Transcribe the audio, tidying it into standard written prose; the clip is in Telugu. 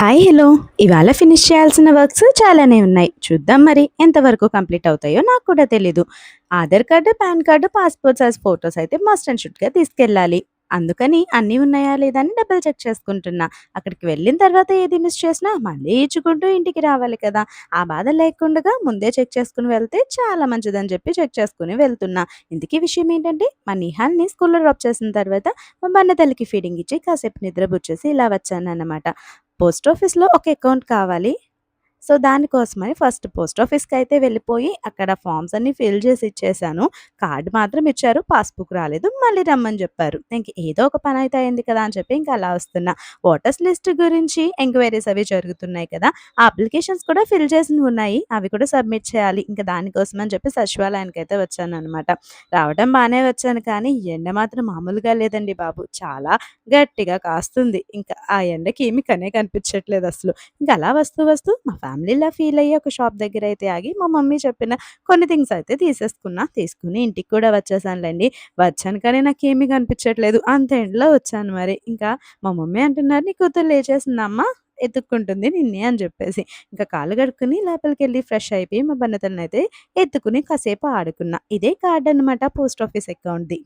Hi hello! ఇవాళ ఫినిష్ చేయాల్సిన వర్క్స్ చాలానే ఉన్నాయి. చూద్దాం మరి ఎంతవరకు కంప్లీట్ అవుతాయో నాకు కూడా తెలీదు. Aadhaar card, pan card, passport size photos అయితే మస్ట్ అండ్ షుడ్‌గా తీసుకెళ్ళాలి. అందుకని అన్నీ ఉన్నాయా లేదా అని డబుల్ చెక్ చేసుకుంటున్నా. అక్కడికి వెళ్ళిన తర్వాత ఏది మిస్ చేసినా మళ్ళీ ఇచ్చుకుంటూ ఇంటికి రావాలి కదా! ఆ బాధ లేకుండగా ముందే చెక్ చేసుకొని వెళ్తే చాలా మంచిదని చెప్పి చెక్ చేసుకొని వెళ్తున్నా. ఇంతకీ విషయం ఏంటంటే మా నిహాల్‌ని స్కూల్‌లో డ్రాప్ చేసిన తర్వాత మా బన్నతల్లికి ఫీడింగ్ ఇచ్చి కాసేపు నిద్రబుచ్చేసి ఇలా వచ్చానన్నమాట. పోస్ట్ ఆఫీస్‌లో ఒక అకౌంట్ కావాలి. సో, దానికోసమని ఫస్ట్ పోస్ట్ ఆఫీస్‌కయితే వెళ్ళిపోయి అక్కడ ఫార్మ్స్ అన్నీ ఫిల్ చేసి ఇచ్చేసాను. కార్డ్ మాత్రం ఇచ్చారు. పాస్‌బుక్ రాలేదు. మళ్ళీ రమ్మని జెప్పారు. ఇంక ఏదో ఒక పనైతే అయింది కదా! అని చెప్పి ఇంక అలా వస్తున్నా. ఓటర్స్ లిస్ట్ గురించి ఎంక్వైరీస్ అవి జరుగుతున్నాయి కదా! ఆ అప్లికేషన్స్ కూడా ఫిల్ చేసినవి ఉన్నాయి. అవి కూడా సబ్మిట్ చేయాలి. ఇంక దానికోసం అని చెప్పి సచివాలయానికైతే వచ్చాననమాట. రావడం బానే వచ్చాను కానీ ఎండ మాత్రం మామూలుగా లేదండి బాబు. చాలా గట్టిగా కాస్తుంది. ఇంకా ఆ ఎండకి ఏమి కనే కనిపించట్లేదసలు. ఇంక అలా వస్తూ మా ఫ్యామిలీలా ఫీల్ అయ్యి ఒక షాప్ దగ్గరైతే ఆగి మా మమ్మీ చెప్పిన కొన్ని థింగ్స్ అయితే తీసేసుకున్నా. తీసుకొని ఇంటికి కూడా వచ్చేసానులెండి. వచ్చాను కానీ నాకేమీ కనిపించట్లేదు. అంత ఎండలో వచ్చాను మరి. ఇంకా మా మమ్మీ అంటున్నారు, "నీ కూతురు లేచేసిందమ్మా, ఎతుక్కుంటుంది నిన్నే" అని చెప్పేసి. ఇంకా కాళ్ళు కడుక్కొని లోపలికెళ్ళి ఫ్రెష్ అయిపోయి మా బన్నతలనైతే ఎత్తుకుని కాసేపు ఆడుకున్నా. ఇదే కార్డ్ అనమాట పోస్ట్ ఆఫీస్ అకౌంట్‌ది.